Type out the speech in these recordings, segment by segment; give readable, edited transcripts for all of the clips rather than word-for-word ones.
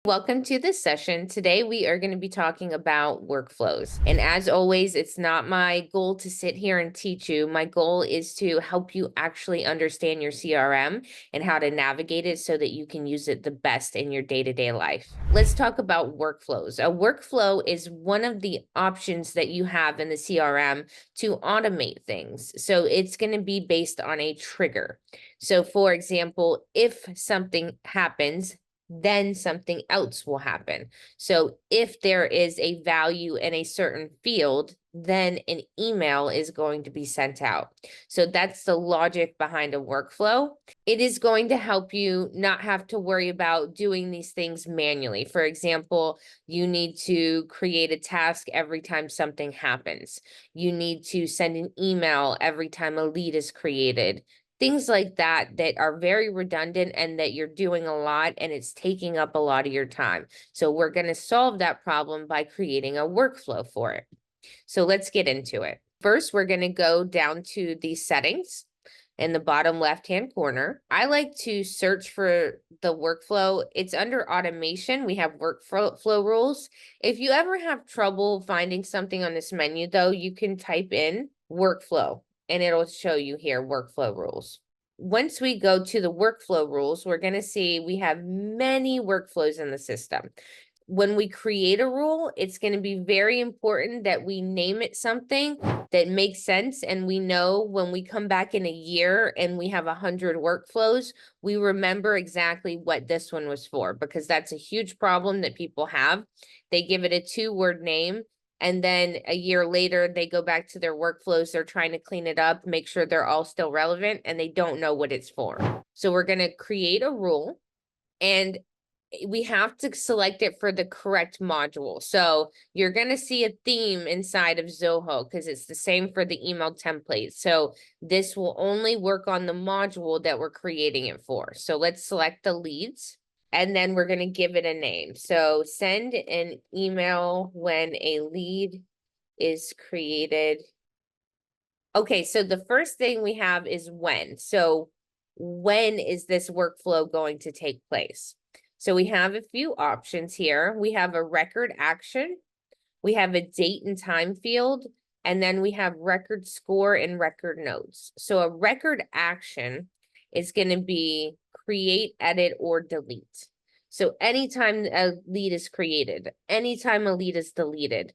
Welcome to this session. Today we are going to be talking about workflows. And as always, it's not my goal to sit here and teach you. My goal is to help you actually understand your CRM and how to navigate it so that you can use it the best in your day-to-day life. Let's talk about workflows. A workflow is one of the options that you have in the CRM to automate things. So it's going to be based on a trigger. So for example, if something happens, then something else will happen. So if there is a value in a certain field, then an email is going to be sent out. So that's the logic behind a workflow. It is going to help you not have to worry about doing these things manually. For example, you need to create a task every time something happens. You need to send an email every time a lead is created. Things like that are very redundant and that you're doing a lot and it's taking up a lot of your time. So we're going to solve that problem by creating a workflow for it. So let's get into it. First, we're going to go down to the settings in the bottom left-hand corner. I like to search for the workflow. It's under automation. We have workflow rules. If you ever have trouble finding something on this menu, though, you can type in workflow and it'll show you here workflow rules. Once we go to the workflow rules, we're going to see we have many workflows in the system. When we create a rule, it's going to be very important that we name it something that makes sense. And we know when we come back in a year and we have 100 workflows, we remember exactly what this one was for, because that's a huge problem that people have. They give it a 2-word name. And then a year later, they go back to their workflows. They're trying to clean it up, make sure they're all still relevant, and they don't know what it's for. So we're going to create a rule, and we have to select it for the correct module. So you're going to see a theme inside of Zoho because it's the same for the email template. So this will only work on the module that we're creating it for. So let's select the leads. And then we're going to give it a name. So send an email when a lead is created. Okay, so the first thing we have is when. So when is this workflow going to take place? So we have a few options here. We have a record action. We have a date and time field. And then we have record score and record notes. So a record action is going to be create, edit, or delete. So anytime a lead is created, anytime a lead is deleted,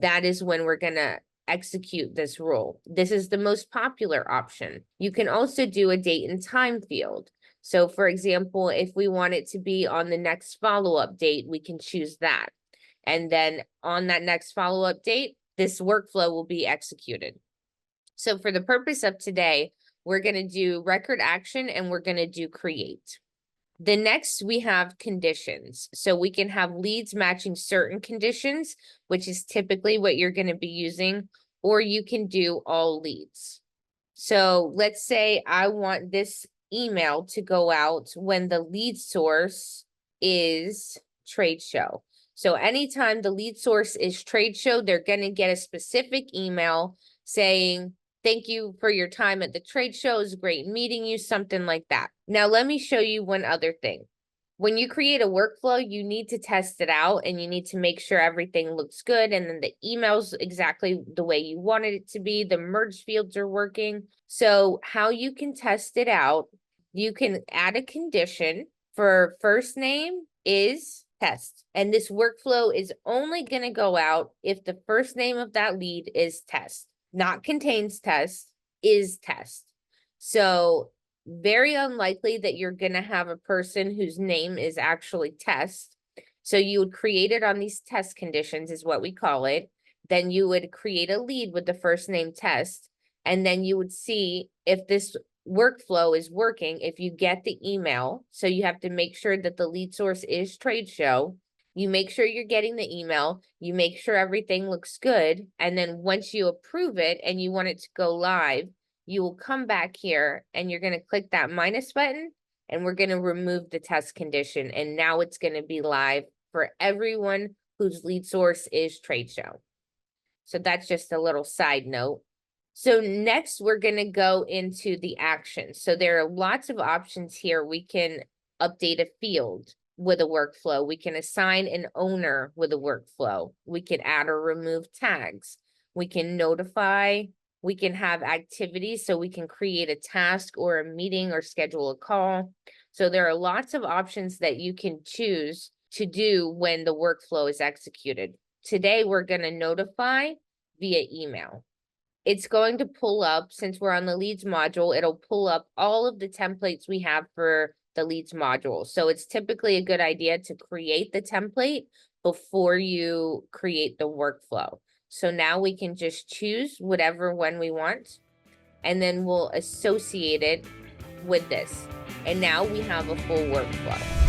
that is when we're going to execute this rule. This is the most popular option. You can also do a date and time field. So for example, if we want it to be on the next follow-up date, we can choose that. And then on that next follow-up date, this workflow will be executed. So for the purpose of today, we're going to do record action and we're going to do create. The next we have conditions. So we can have leads matching certain conditions, which is typically what you're going to be using, or you can do all leads. So let's say I want this email to go out when the lead source is trade show. So anytime the lead source is trade show, they're going to get a specific email saying, thank you for your time at the trade show. It was great meeting you, something like that. Now, let me show you one other thing. When you create a workflow, you need to test it out and you need to make sure everything looks good. And then the email's exactly the way you wanted it to be. The merge fields are working. So how you can test it out, you can add a condition for first name is test. And this workflow is only going to go out if the first name of that lead is test. Not contains test, is test. So very unlikely that you're going to have a person whose name is actually test. So you would create it on these test conditions is what we call it. Then you would create a lead with the first name test. And then you would see if this workflow is working, if you get the email. So you have to make sure that the lead source is trade show. You make sure you're getting the email, you make sure everything looks good, and then once you approve it and you want it to go live, you will come back here and you're going to click that minus button and we're going to remove the test condition. And now it's going to be live for everyone whose lead source is trade show. So that's just a little side note. So next we're going to go into the actions. So there are lots of options here. We can update a field. with a workflow. We can assign an owner with a workflow. We can add or remove tags. We can notify. We can have activities, so we can create a task or a meeting or schedule a call. So there are lots of options that you can choose to do when the workflow is executed. Today, we're going to notify via email. It's going to pull up, since we're on the leads module, it'll pull up all of the templates we have for the leads module. So it's typically a good idea to create the template before you create the workflow. So now we can just choose whatever one we want, and then we'll associate it with this. And now we have a full workflow.